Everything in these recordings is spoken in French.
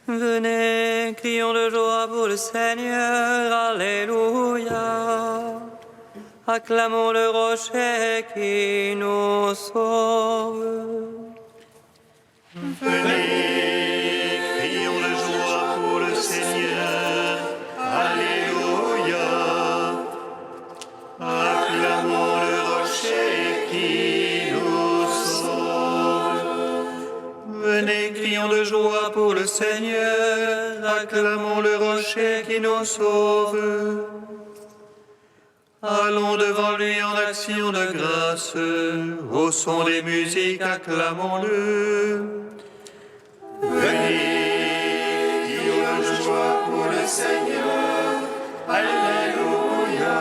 Venez, crions de joie pour le Seigneur, Alléluia. Acclamons le rocher qui nous sauve. Venez, crions de joie pour le Seigneur, Alléluia. Acclamons le rocher qui nous sauve. Venez, crions de joie pour le Seigneur, acclamons le rocher qui nous sauve. Allons devant lui en action de grâce, au son des musiques, acclamons-le. Venez, crions de joie pour le Seigneur, Alléluia.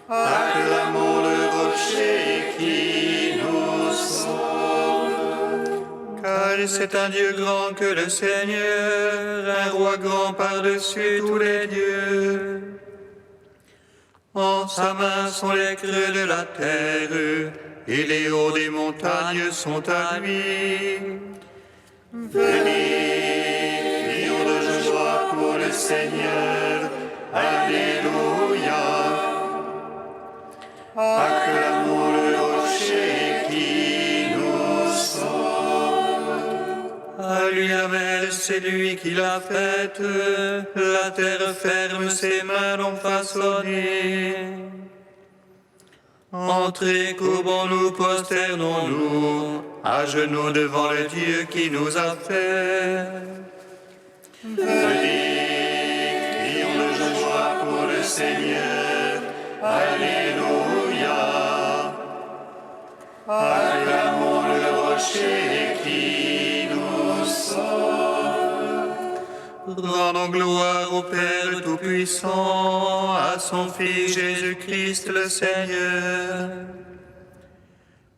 Acclamons le rocher qui nous sauve. Car c'est un Dieu grand que le Seigneur, un roi grand par-dessus tous les dieux. En sa main sont les creux de la terre, et les hauts des montagnes sont à lui. Venez, crions de joie pour le Seigneur, Alléluia. Acclamons le rocher qui nous sauve. À lui la mer, c'est lui qui l'a faite, la terre ferme, ses mains l'ont façonnée. Entrez, courbons-nous, prosternons-nous, à genoux devant le Dieu qui nous a fait. Venez, crions de joie pour le Seigneur, Alléluia. Acclamons le rocher qui nous sauve. Rendons gloire au Père Tout-Puissant, à son Fils Jésus-Christ le Seigneur,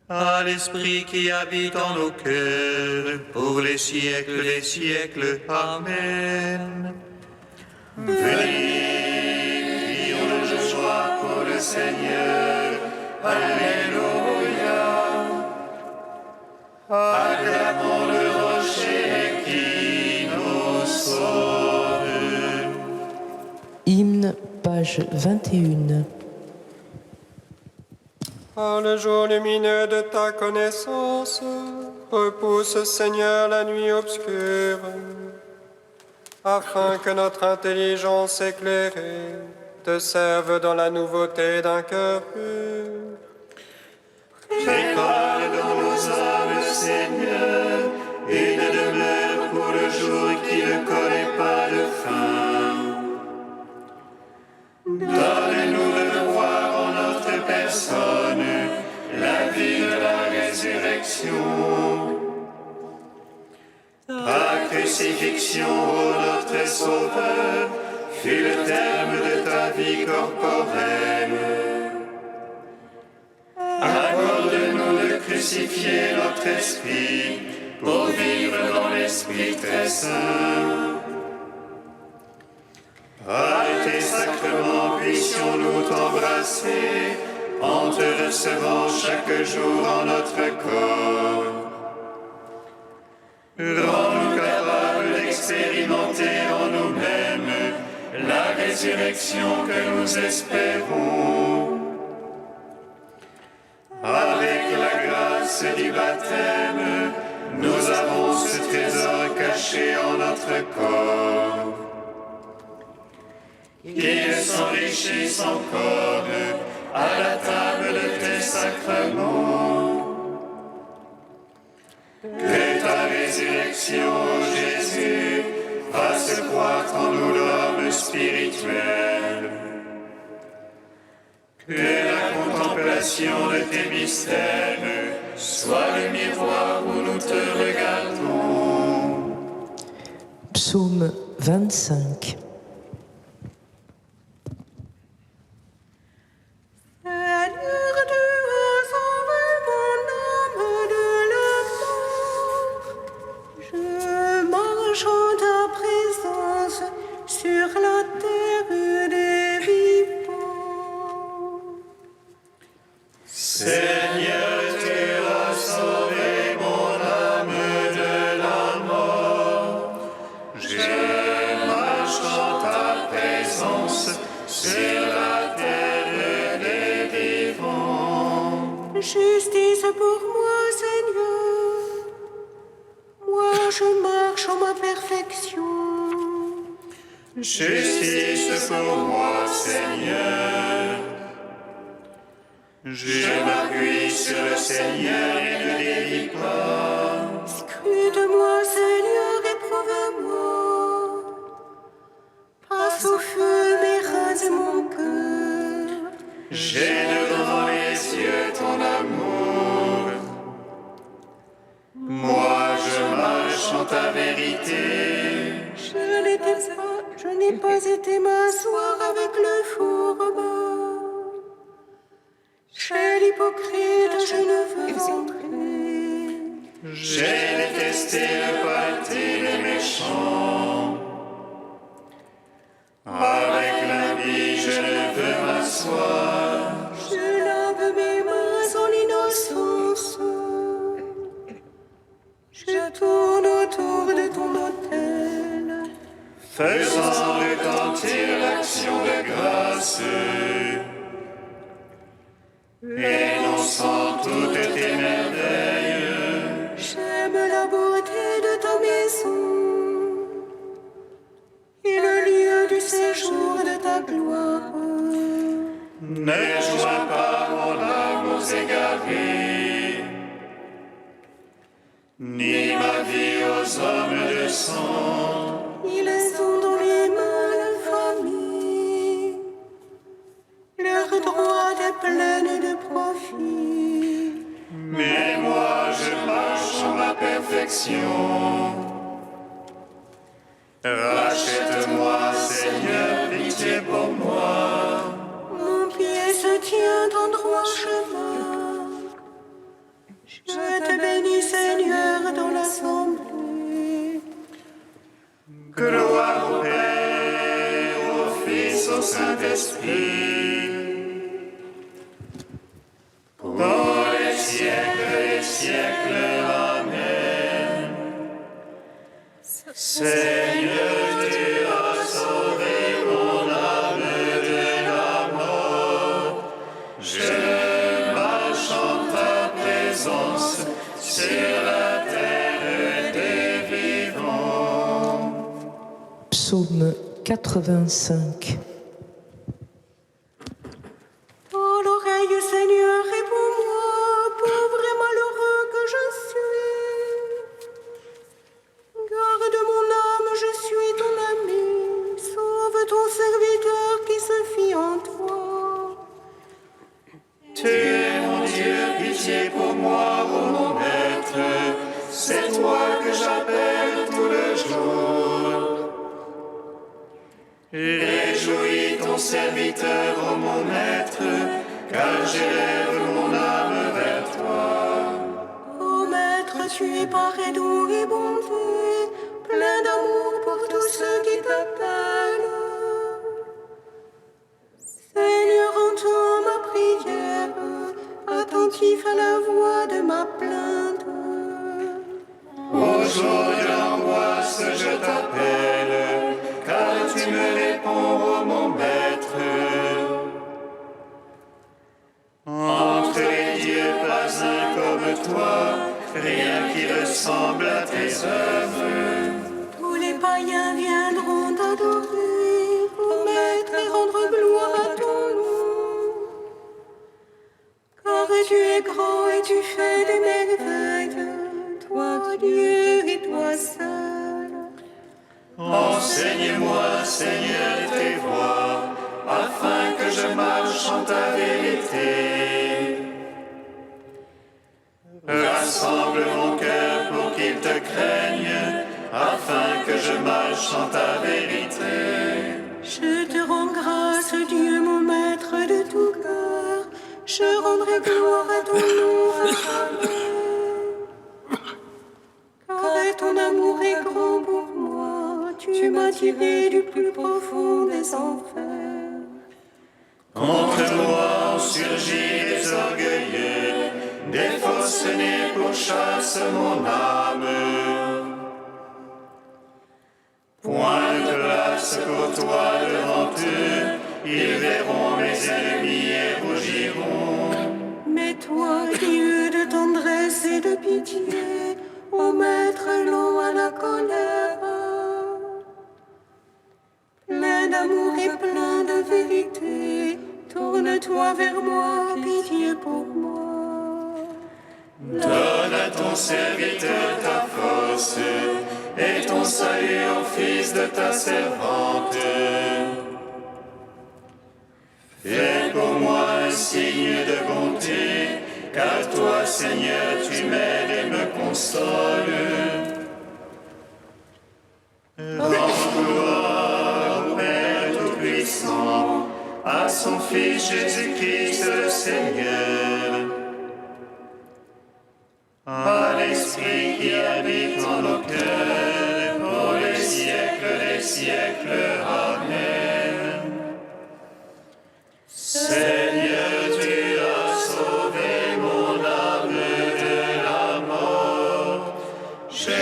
à l'Esprit qui habite en nos cœurs, pour les siècles des siècles. Amen. Venez, crions de joie pour le Seigneur, Alléluia. Acclamons le rocher qui nous sauve. Hymne, page 21. Par le jour lumineux de ta connaissance, repousse, Seigneur, la nuit obscure, afin que notre intelligence éclairée te serve dans la nouveauté d'un cœur pur. Prépare dans nos âmes, Seigneur, une demeure pour le jour qui ne connaît pas de fin. Donne-nous de voir en notre personne la vie de la résurrection. Ta crucifixion, ô notre Sauveur, fut le terme de ta vie corporelle. Accorde-nous de crucifier notre esprit pour vivre dans l'esprit très saint. Par tes sacrements puissions-nous t'embrasser en te recevant chaque jour en notre corps. Rends-nous capables d'expérimenter en nous-mêmes la résurrection que nous espérons. Avec la grâce du baptême, nous avons ce trésor caché en notre corps. Qu'ils s'enrichissent encore à la table de tes sacrements. Que ta résurrection, Jésus, fasse croître en nous l'homme spirituel. Que la contemplation de tes mystères soit le miroir où nous te regardons. Psaume 25. Sur la terre des vivants. Seigneur, tu as sauvé mon âme de la mort. Justice pour moi, Seigneur. Moi, je marche en ma perfection. Justice pour moi, Seigneur. Je m'appuie sur le Seigneur et ne dévie pas. Scrute-moi, Seigneur, éprouve-moi. Passe au feu mes reins et mon cœur. J'ai devant les yeux ton amour. Moi, je marche en ta vérité. Je n'ai pas été m'asseoir avec le fourbe. Chez l'hypocrite, je ne veux entrer. J'ai détesté le pâté des méchants. Avec l'impie, je ne veux m'asseoir. Je lave mes mains en innocence. Je tourne autour de ton autel. Faisant retentir l'action de grâce, énonçant toutes tes merveilles. J'aime la beauté de ta maison et le lieu du séjour de ta gloire. Ne joins pas mon âme aux égarés, ni ma vie aux hommes de sang. Ils sont dans les mains l'infamie, leur droite est pleine de profit. Mais moi je marche en ma perfection. Rachète-moi, Seigneur, pitié pour moi. Mon pied se tient en droit chemin. Je te bénis, Seigneur, dans l'assemblée. Gloire au Père, au Fils, au Saint-Esprit, pour les siècles des siècles. Amen. Seigneur, tu as sauvé mon âme de la mort. Je marche en ta présence sur la terre des vivants. Psaume 85. Dans l'oreille, Seigneur, réponds-moi, pauvre et malheureux que je suis. Garde mon âme, je suis ton ami. Sauve ton serviteur qui se fie en toi. Tu es mon Dieu, pitié pour moi, ô mon Maître. C'est toi que j'appelle tout le jour. Réjouis ton serviteur, ô mon Maître, car j'élève mon âme vers toi. Ô Maître, tu es paré doux et bonté, plein d'amour pour tous ceux qui t'appellent. Seigneur, entends ma prière, attentif à la voix de ma plainte. Au jour de l'angoisse, je t'appelle, car tu me réponds, ô mon Maître. Entre les dieux, pas un comme toi, rien qui ressemble à tes œuvres. Tous les païens viendront t'adorer, ô Maître, et rendre gloire à ton nom. Car tu es grand et tu fais des merveilles, toi Dieu et toi seul. Enseigne-moi, Seigneur, tes voies, afin que je marche en ta vérité. Rassemble mon cœur pour qu'il te craigne, afin que je marche en ta vérité. Je te rends grâce, Dieu, mon Maître de tout cœur. Je rendrai gloire à ton nom à jamais. Car ton amour est grand pour moi. Tu m'as tiré du plus profond des enfers. Contre moi ont surgi des orgueilleux, des forcenés pourchassent mon âme. Point de place pour toi devant eux, ils verront mes ennemis et rougiront. Mais toi, Tourne-toi vers moi, pitié pour moi. Donne à ton serviteur ta force et ton salut au fils de ta servante. Fais pour moi un signe de bonté, car toi, Seigneur, tu m'aides et me consoles. Rends gloire au Père Tout-Puissant, à son Fils Jésus-Christ le Seigneur, à l'Esprit qui habite en nos cœurs, pour les siècles des siècles. Amen. Seigneur, tu as sauvé mon âme de la mort. Je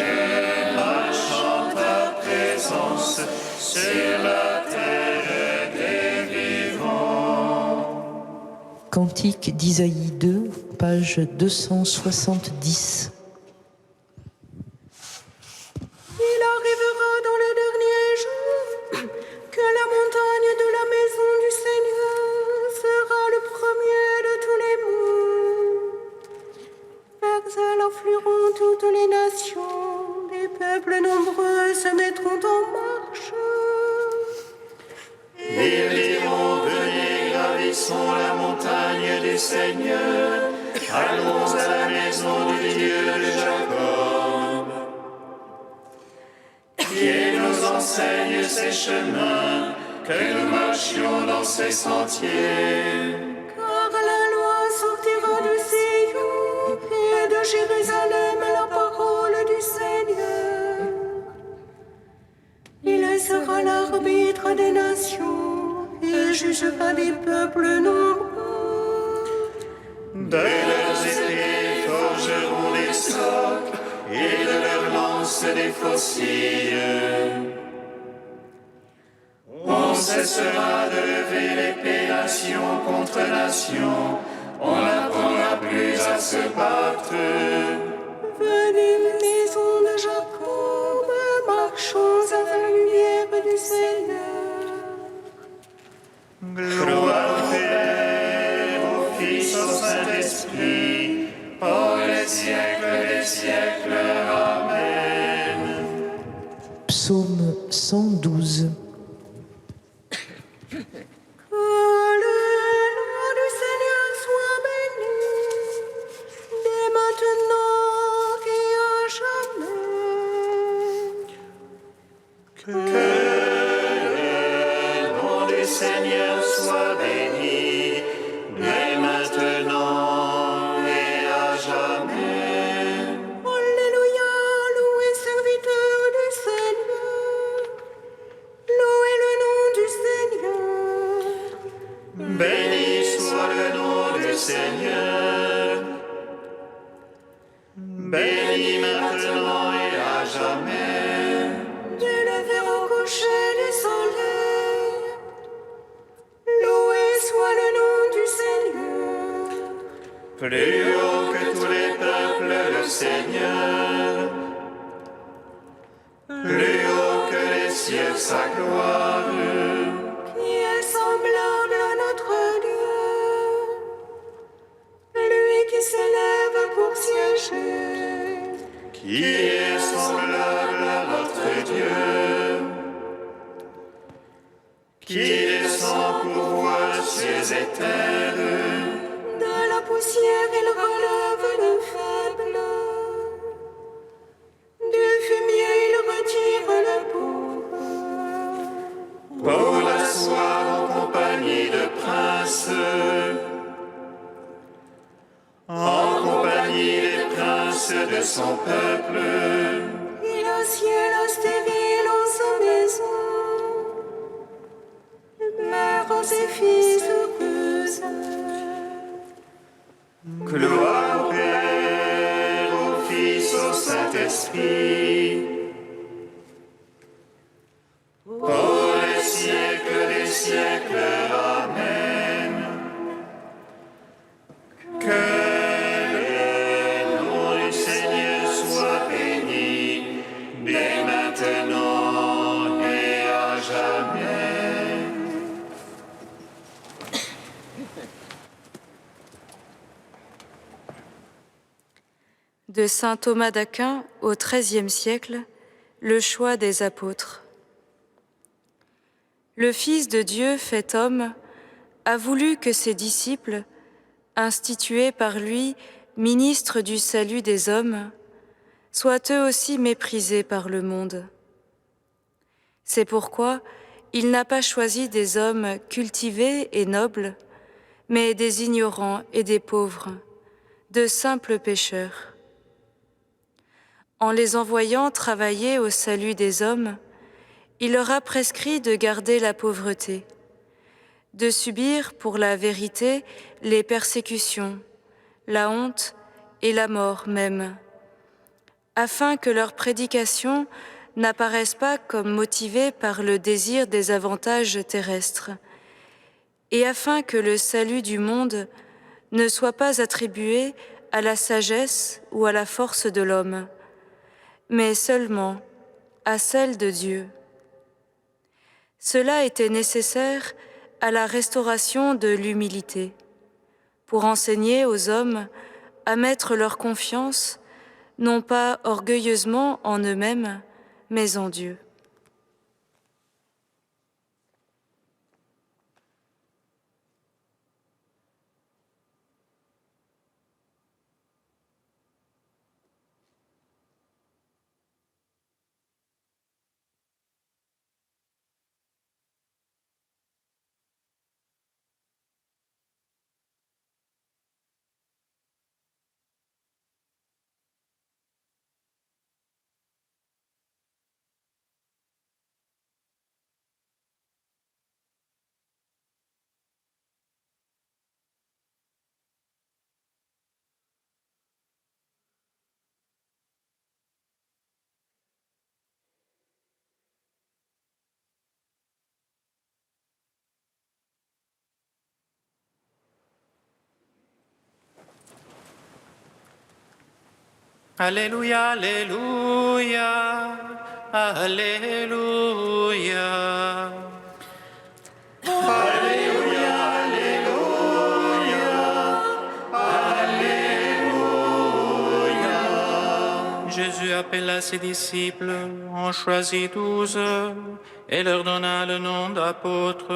marche en ta présence sur la terre des vivants. Cantique d'Isaïe 2, page 270. Il arrivera dans le dernier jour que la montagne de la maison du Seigneur sera le premier de tous les monts. Vers elle afflueront toutes les nations, des peuples nombreux se mettront en marche. Ils diront, venez, gravissons la montagne du Seigneur, allons à la maison du Dieu de Jacob. Qu'il nous enseigne ses chemins, que nous marchions dans ses sentiers. Car la loi sortira de Sion et de Jérusalem la parole du Seigneur. Il sera l'arbitre des nations et jugera des peuples nombreux. De leurs épées forgeront des socs et de leurs lances des faucilles. On cessera de lever l'épée nation contre nation, on n'apprendra plus à se battre. Venez, maison de Jacob, marchons à la lumière du Seigneur. Gloire au Père, au Fils, au Saint-Esprit, pour les siècles des siècles. Amen. Psaume 112. Que le nom du Seigneur soit béni, dès maintenant et à jamais. Que le nom du Seigneur soit béni, dès maintenant et à jamais. Alléluia, louez serviteur du Seigneur, louez le nom du Seigneur. Béni soit le nom du Seigneur, béni maintenant et à jamais. Du lever au coucher du soleil, loué soit le nom du Seigneur. Plus haut que tous les peuples, le Seigneur, plus haut que les cieux, sa gloire. Qui est semblable à notre Dieu, lui qui s'élève pour siéger. Qui est semblable à notre Dieu, qui descend pour voir cieux et terre. De la poussière il relève le faible, du fumier il retire le pauvre. Pour l'asseoir en compagnie de princes, en compagnie des princes de son peuple. Il assied la stérile en sa maison, mère en ses fils heureuse. Gloire au Père, au Fils, au Saint-Esprit, pour les siècles des siècles. Amen. Que le nom du Seigneur soit béni, dès maintenant et à jamais. De saint Thomas d'Aquin au XIIIe siècle, le choix des apôtres. Le Fils de Dieu fait homme a voulu que ses disciples, institués par lui ministres du salut des hommes, soient eux aussi méprisés par le monde. C'est pourquoi il n'a pas choisi des hommes cultivés et nobles, mais des ignorants et des pauvres, de simples pécheurs. En les envoyant travailler au salut des hommes, il leur a prescrit de garder la pauvreté, de subir pour la vérité les persécutions, la honte et la mort même, afin que leur prédication n'apparaisse pas comme motivée par le désir des avantages terrestres, et afin que le salut du monde ne soit pas attribué à la sagesse ou à la force de l'homme, mais seulement à celle de Dieu. Cela était nécessaire à la restauration de l'humilité, pour enseigner aux hommes à mettre leur confiance, non pas orgueilleusement en eux-mêmes, mais en Dieu. Alléluia, Alléluia, Alléluia. Alléluia, Alléluia. Jésus appela ses disciples, en choisit 12 et leur donna le nom d'apôtres.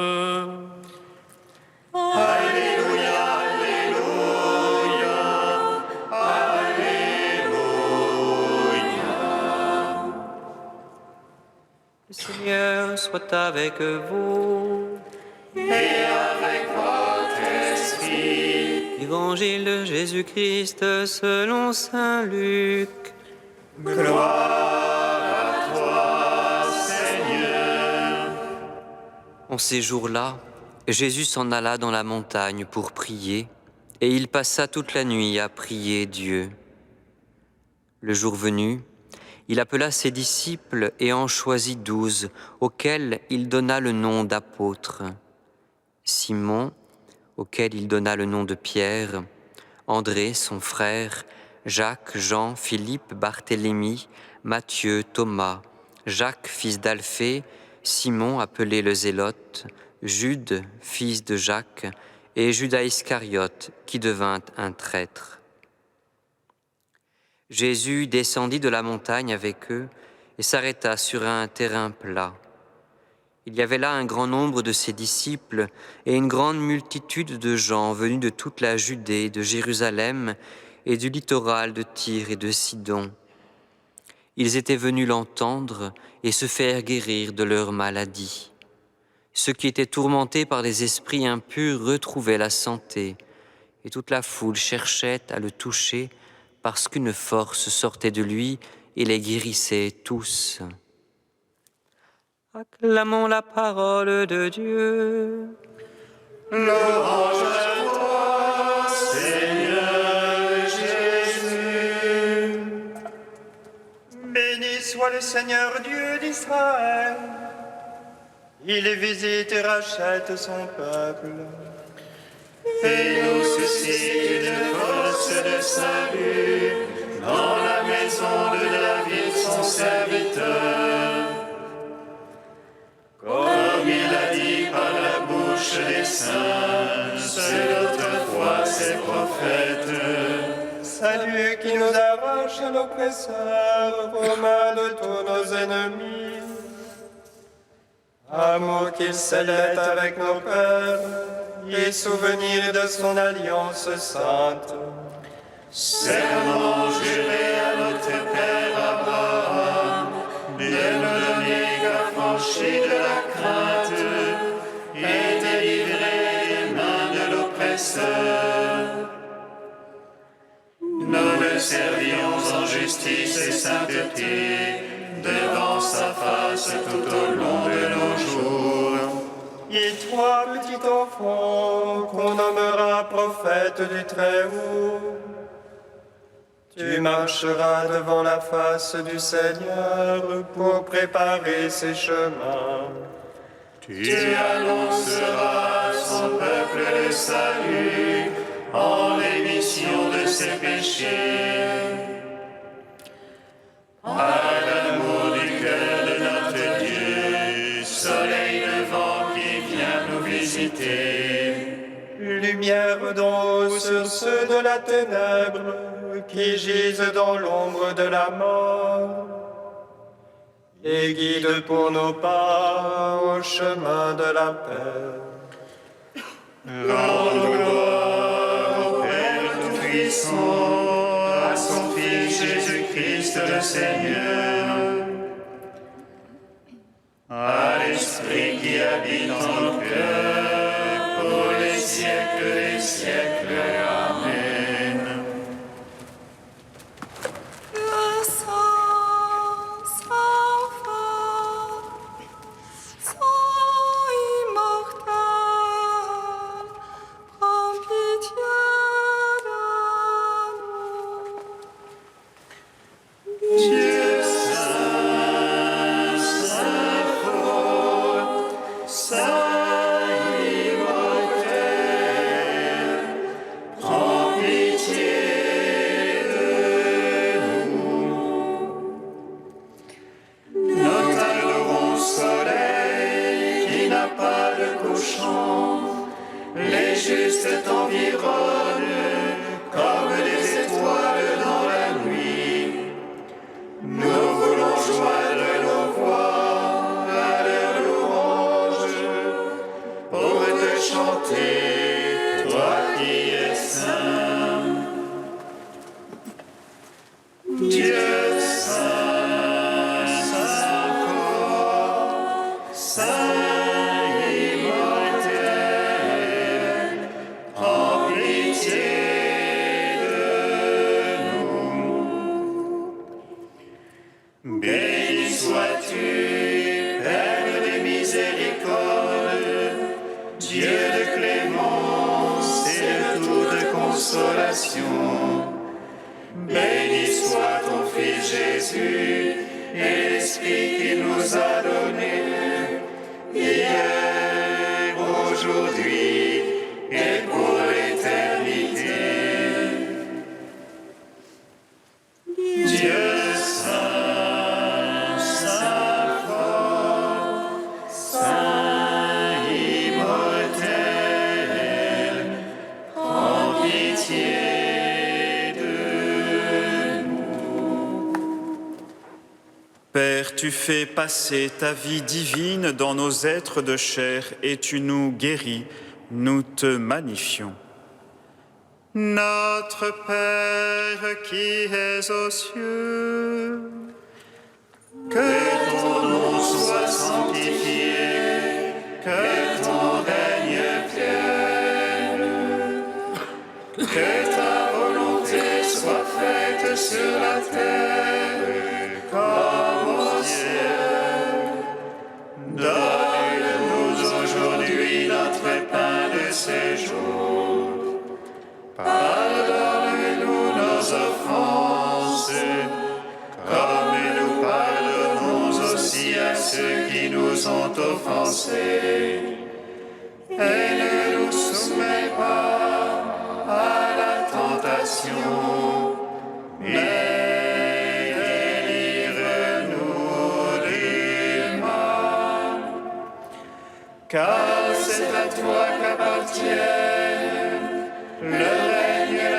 Alléluia. Le Seigneur soit avec vous. Et avec votre esprit. Évangile de Jésus-Christ selon saint Luc. Gloire à toi, Seigneur. En ces jours-là, Jésus s'en alla dans la montagne pour prier, et il passa toute la nuit à prier Dieu. Le jour venu, il appela ses disciples et en choisit 12, auxquels il donna le nom d'apôtres. Simon, auquel il donna le nom de Pierre, André, son frère, Jacques, Jean, Philippe, Barthélemy, Matthieu, Thomas, Jacques, fils d'Alphée, Simon, appelé le Zélote, Jude, fils de Jacques, et Judas Iscariote, qui devint un traître. Jésus descendit de la montagne avec eux et s'arrêta sur un terrain plat. Il y avait là un grand nombre de ses disciples et une grande multitude de gens venus de toute la Judée, de Jérusalem et du littoral de Tyr et de Sidon. Ils étaient venus l'entendre et se faire guérir de leur maladie. Ceux qui étaient tourmentés par des esprits impurs retrouvaient la santé, et toute la foule cherchait à le toucher parce qu'une force sortait de lui et les guérissait tous. Acclamons la parole de Dieu. Louange à toi, Seigneur Jésus. Béni soit le Seigneur Dieu d'Israël. Il visite et rachète son peuple. Et nous suscite une force de salut dans la maison de David, son serviteur. Comme il a dit par la bouche des saints, selon prophètes. Salut qui nous arrache à l'oppresseur, aux mains de tous nos ennemis. Amour qu'il scellait avec nos pères, et souvenir de son alliance sainte. Serment juré à notre Père Abraham, de nous donner affranchis de la crainte et délivrer des mains de l'oppresseur. Nous le servions en justice et sainteté, devant sa face tout au long de nos jours. Et toi, petit enfant, qu'on nommera prophète du Très-Haut, tu marcheras devant la face du Seigneur pour préparer ses chemins. Tu annonceras à son peuple le salut en rémission de ses péchés. À l'amour du cœur de notre Dieu, soleil levant qui vient nous visiter. Lumière d'en haut sur ceux de la ténèbre qui gisent dans l'ombre de la mort, et guide pour nos pas au chemin de la paix. Rendons gloire au Père Tout-Puissant, à son Fils Jésus-Christ le Seigneur, à l'Esprit qui habite en nos cœurs, pour les siècles des siècles. Amen. Le Saint, Saint fort, Saint immortel, prends pitié de nous. Dieu saint, saint fort, saint immortel, prends pitié de nous. Nous t'adorons, soleil, qui n'a pas de couchant, les justes t'environnent comme des étoiles dans la nuit. Nous voulons joindre nos voix à leur louange pour te chanter, toi qui es saint. Dieu saint, saint fort, saint immortel, prends pitié de nous. Béni sois-tu, Père de miséricorde, Dieu de clémence et de toute consolation. Béni soit ton Fils Jésus et l'Esprit qu'il nous a donné, hier, aujourd'hui et pour l'éternité. Dieu saint, saint fort, saint immortel, prends pitié de nous. Père, tu fais passer ta vie divine dans nos êtres de chair et tu nous guéris, nous te magnifions. Notre Père qui es aux cieux, Que ton nom soit sanctifié, que ton règne vienne, que ta volonté soit faite sur la terre comme au ciel. Donne-nous aujourd'hui notre pain de ce jour. Pardonne-nous nos offenses, comme nous pardonnons aussi à ceux qui nous ont offensés. Et ne nous soumets pas à la tentation, mais délivre-nous du mal. Car c'est à toi qu'appartiennent le règne,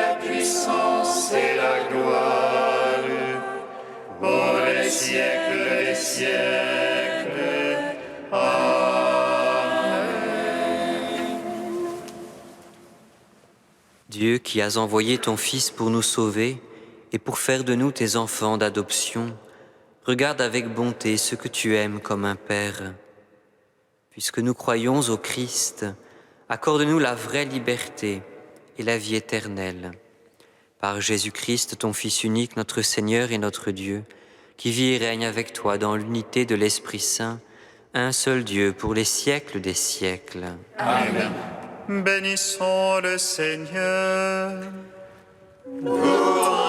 Dieu qui as envoyé ton Fils pour nous sauver et pour faire de nous tes enfants d'adoption, regarde avec bonté ce que tu aimes comme un Père. Puisque nous croyons au Christ, accorde-nous la vraie liberté et la vie éternelle. Par Jésus-Christ, ton Fils unique, notre Seigneur et notre Dieu, qui vit et règne avec toi dans l'unité de l'Esprit Saint, un seul Dieu pour les siècles des siècles. Amen. Bénissons le Seigneur. Louange